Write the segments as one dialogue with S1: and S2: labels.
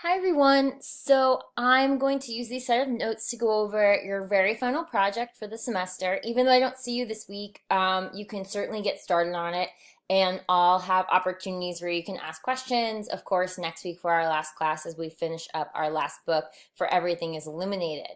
S1: Hi everyone. So I'm going to use these set of notes to go over your very final project for the semester. Even though I don't see you this week, you can certainly get started on it, and I'll have opportunities where you can ask questions. Of course, next week for our last class as we finish up our last book for Everything is Illuminated.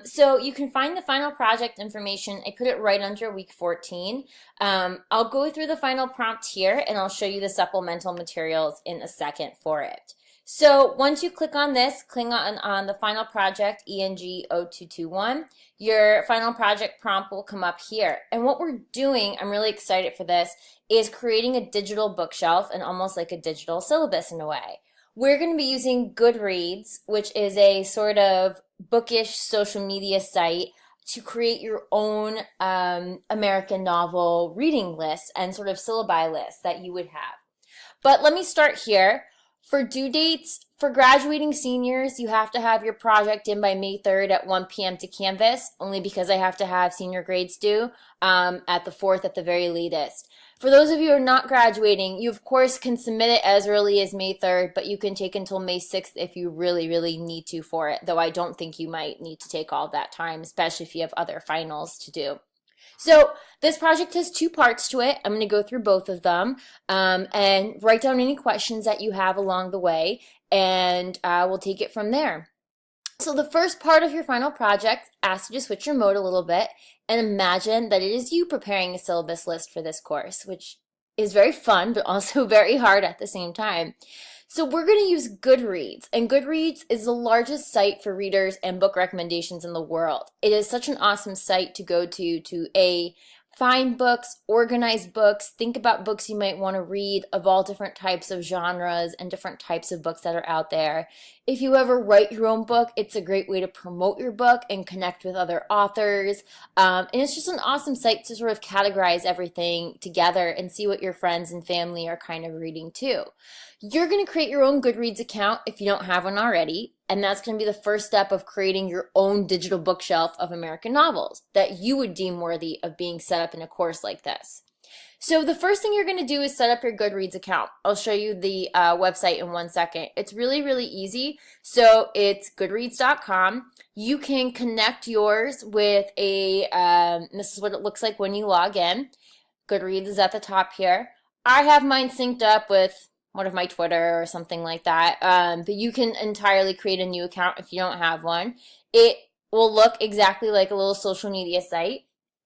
S1: So you can find the final project information. I put it right under week 14. I'll go through the final prompt here and I'll show you the supplemental materials in a second for it. So once you click on this, click on the final project, ENG0221, your final project prompt will come up here. And what we're doing, I'm really excited for this, is creating a digital bookshelf and almost like a digital syllabus in a way. We're going to be using Goodreads, which is a sort of bookish social media site to create your own American novel reading list and sort of syllabi list that you would have. But let me start here. For due dates, for graduating seniors, you have to have your project in by May 3rd at 1 p.m. to Canvas, only because I have to have senior grades due at the 4th at the very latest. For those of you who are not graduating, you of course can submit it as early as May 3rd, but you can take until May 6th if you really, really need to for it, though I don't think you might need to take all that time, especially if you have other finals to do. So this project has two parts to it. I'm going to go through both of them and write down any questions that you have along the way, and we'll take it from there. So the first part of your final project asks you to switch your mode a little bit and imagine that it is you preparing a syllabus list for this course, which is very fun, but also very hard at the same time. So we're going to use Goodreads, and Goodreads is the largest site for readers and book recommendations in the world. It is such an awesome site to go to find books, organize books, think about books you might want to read of all different types of genres and different types of books that are out there. If you ever write your own book, it's a great way to promote your book and connect with other authors. And it's just an awesome site to sort of categorize everything together and see what your friends and family are kind of reading too. You're going to create your own Goodreads account if you don't have one already, and that's going to be the first step of creating your own digital bookshelf of American novels that you would deem worthy of being set up in a course like this. So the first thing you're going to do is set up your Goodreads account. I'll show you the website in 1 second. It's really, really easy. So it's goodreads.com. You can connect yours with this is what it looks like when you log in. Goodreads is at the top here. I have mine synced up with one of my Twitter or something like that. But you can entirely create a new account if you don't have one. It will look exactly like a little social media site,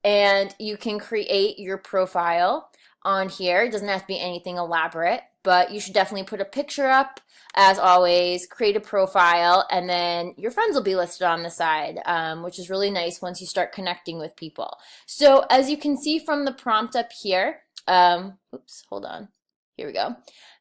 S1: and you can create your profile on here. It doesn't have to be anything elaborate, but you should definitely put a picture up, as always, create a profile, and then your friends will be listed on the side, which is really nice once you start connecting with people. So as you can see from the prompt up here, oops, hold on. Here we go.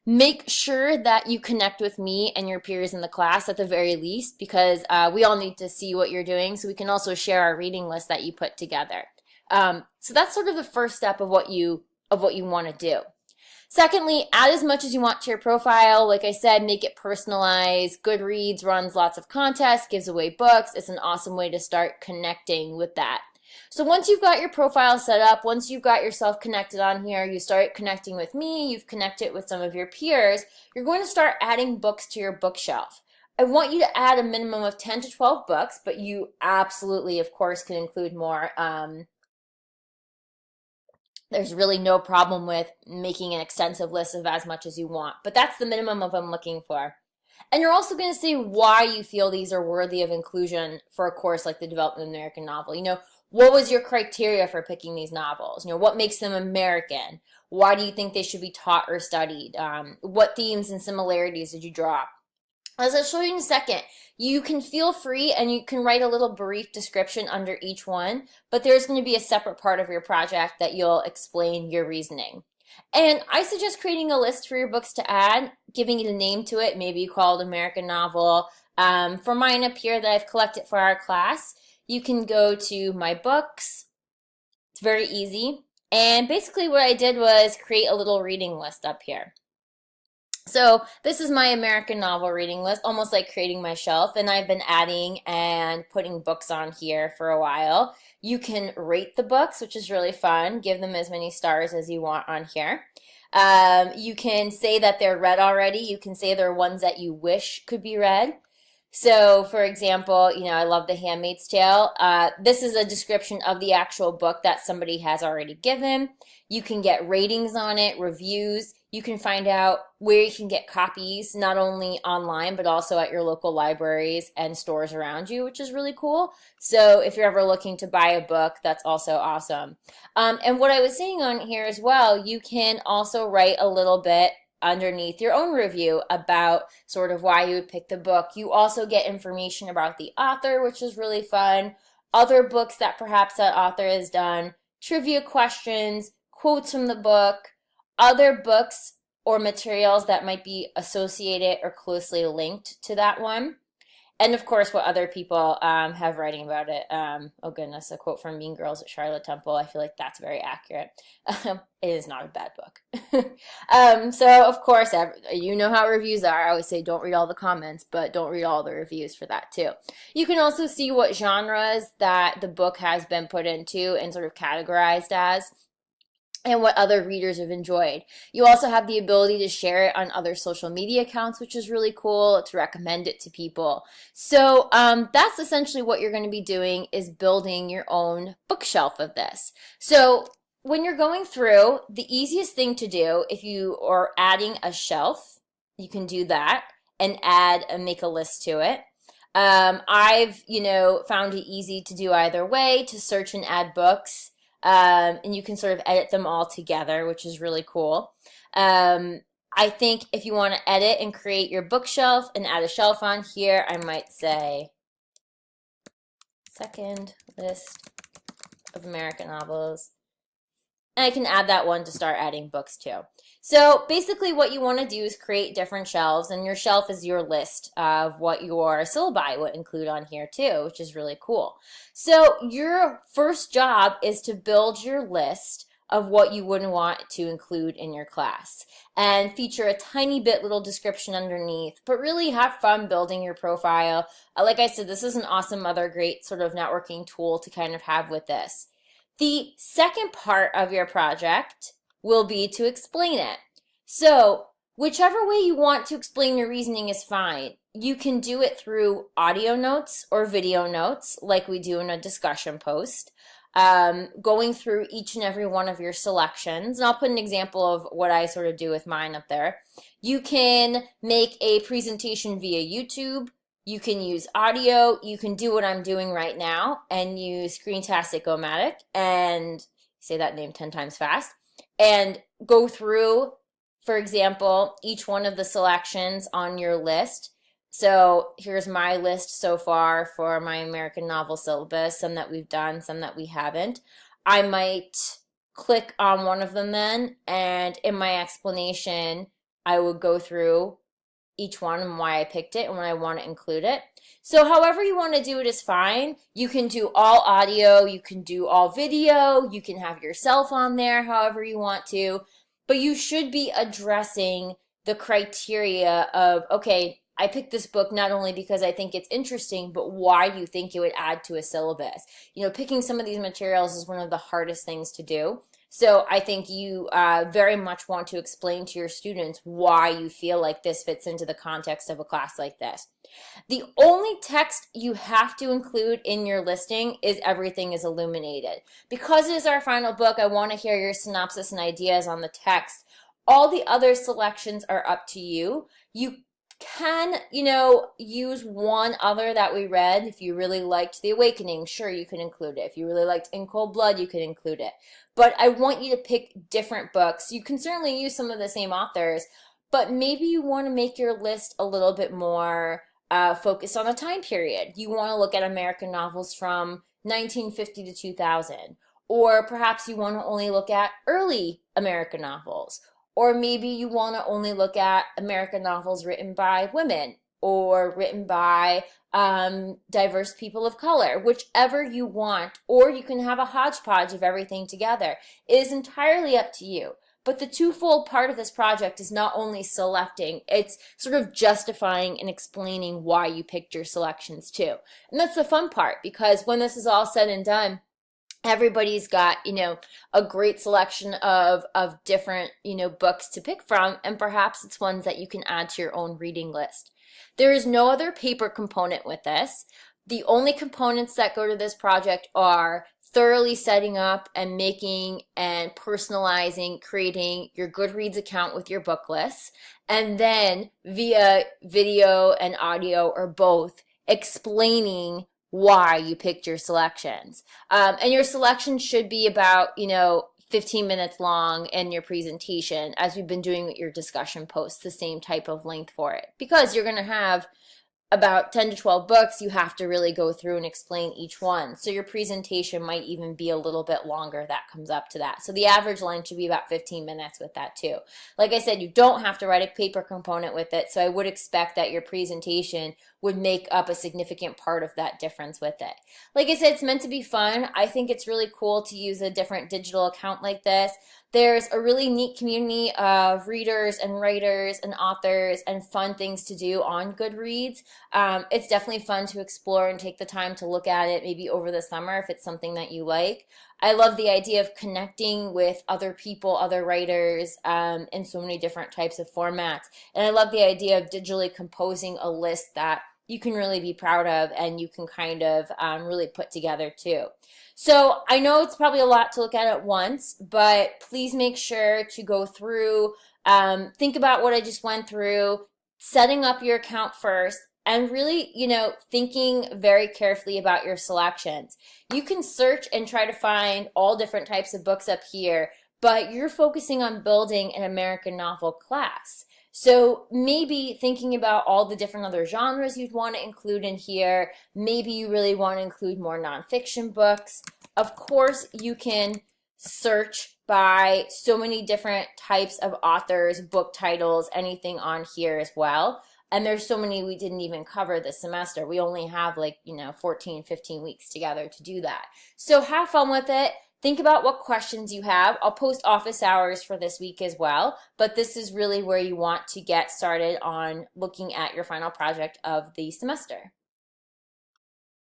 S1: Make sure that you connect with me and your peers in the class at the very least, because we all need to see what you're doing so we can also share our reading list that you put together. So that's sort of the first step of what you want to do. Secondly, add as much as you want to your profile. Like I said, make it personalized. Goodreads runs lots of contests, gives away books. It's an awesome way to start connecting with that. So once you've got your profile set up, once you've got yourself connected on here, you start connecting with me, you've connected with some of your peers, you're going to start adding books to your bookshelf. I want you to add a minimum of 10 to 12 books, but you absolutely, of course, can include more. There's really no problem with making an extensive list of as much as you want, but that's the minimum of I'm looking for. And you're also going to say why you feel these are worthy of inclusion for a course like the Development of the American Novel. What was your criteria for picking these novels? What makes them American? Why do you think they should be taught or studied? What themes and similarities did you draw? As I'll show you in a second, you can feel free and you can write a little brief description under each one, but there's going to be a separate part of your project that you'll explain your reasoning. And I suggest creating a list for your books to add, giving it a name to it, maybe called American Novel. For mine up here that I've collected for our class, you can go to my books. It's very easy. And basically what I did was create a little reading list up here. So this is my American Novel reading list, almost like creating my shelf, and I've been adding and putting books on here for a while. You can rate the books, which is really fun. Give them as many stars as you want on here. You can say that they're read already. You can say they're ones that you wish could be read. So, for example, I love The Handmaid's Tale. This is a description of the actual book that somebody has already given. You can get ratings on it, reviews. You can find out where you can get copies, not only online, but also at your local libraries and stores around you, which is really cool. So, if you're ever looking to buy a book, that's also awesome. And what I was saying on here as well, you can also write a little bit underneath your own review about sort of why you would pick the book. You also get information about the author, which is really fun, other books that perhaps that author has done, trivia questions, quotes from the book, other books or materials that might be associated or closely linked to that one. And of course, what other people have writing about it. Oh goodness, a quote from Mean Girls at Charlotte Temple. I feel like that's very accurate. It is not a bad book. So of course, you know how reviews are. I always say don't read all the comments, but don't read all the reviews for that too. You can also see what genres that the book has been put into and sort of categorized as, and what other readers have enjoyed. You also have the ability to share it on other social media accounts, which is really cool, to recommend it to people. So that's essentially what you're going to be doing, is building your own bookshelf of this. So when you're going through, the easiest thing to do, if you are adding a shelf, you can do that and add and make a list to it. I've, found it easy to do either way, to search and add books. And you can sort of edit them all together, which is really cool. I think if you want to edit and create your bookshelf and add a shelf on here, I might say second list of American novels. And I can add that one to start adding books too. So basically what you want to do is create different shelves, and your shelf is your list of what your syllabi would include on here too, which is really cool. So your first job is to build your list of what you wouldn't want to include in your class, and feature a tiny bit little description underneath, but really have fun building your profile. Like I said, this is an awesome other great sort of networking tool to kind of have with this. The second part of your project will be to explain it. So whichever way you want to explain your reasoning is fine. You can do it through audio notes or video notes like we do in a discussion post, going through each and every one of your selections. And I'll put an example of what I sort of do with mine up there. You can make a presentation via YouTube. You can use audio. You can do what I'm doing right now and use Screentastic-O-Matic and say that name 10 times fast and go through, for example, each one of the selections on your list. So here's my list so far for my American novel syllabus, some that we've done, some that we haven't. I might click on one of them then, and in my explanation, I would go through each one and why I picked it and when I want to include it. So however you want to do it is fine. You can do all audio, you can do all video, you can have yourself on there however you want to, but you should be addressing the criteria of, okay, I picked this book not only because I think it's interesting, but why do you think it would add to a syllabus? Picking some of these materials is one of the hardest things to do. So I think you very much want to explain to your students why you feel like this fits into the context of a class like this. The only text you have to include in your listing is everything is illuminated. Because it is our final book, I want to hear your synopsis and ideas on the text. All the other selections are up to you. You can, use one other that we read. If you really liked The Awakening, sure, you can include it. If you really liked In Cold Blood, you can include it. But I want you to pick different books. You can certainly use some of the same authors, but maybe you want to make your list a little bit more focused on a time period. You want to look at American novels from 1950 to 2000, or perhaps you want to only look at early American novels. Or maybe you want to only look at American novels written by women or written by diverse people of color, whichever you want. Or you can have a hodgepodge of everything together. It is entirely up to you. But the twofold part of this project is not only selecting, it's sort of justifying and explaining why you picked your selections too. And that's the fun part, because when this is all said and done, everybody's got, a great selection of different, books to pick from, and perhaps it's ones that you can add to your own reading list. There is no other paper component with this. The only components that go to this project are thoroughly setting up and making and personalizing, creating your Goodreads account with your book lists, and then via video and audio or both, explaining why you picked your selections. And your selection should be about, 15 minutes long in your presentation, as we've been doing with your discussion posts, the same type of length for it. Because you're going to have about 10 to 12 books, you have to really go through and explain each one. So your presentation might even be a little bit longer. That comes up to that. So the average length should be about 15 minutes with that too. Like I said, you don't have to write a paper component with it, so I would expect that your presentation would make up a significant part of that difference with it. Like I said, it's meant to be fun. I think it's really cool to use a different digital account like this. There's a really neat community of readers and writers and authors and fun things to do on Goodreads. It's definitely fun to explore and take the time to look at it maybe over the summer if it's something that you like. I love the idea of connecting with other people, other writers, in so many different types of formats. And I love the idea of digitally composing a list that you can really be proud of and you can kind of really put together too. So I know it's probably a lot to look at once, but please make sure to go through, think about what I just went through, setting up your account first, and really, thinking very carefully about your selections. You can search and try to find all different types of books up here, but you're focusing on building an American novel class. So maybe thinking about all the different other genres you'd want to include in here. Maybe you really want to include more nonfiction books. Of course, you can search by so many different types of authors, book titles, anything on here as well. And there's so many we didn't even cover this semester. We only have 14, 15 weeks together to do that. So have fun with it. Think about what questions you have. I'll post office hours for this week as well, but this is really where you want to get started on looking at your final project of the semester.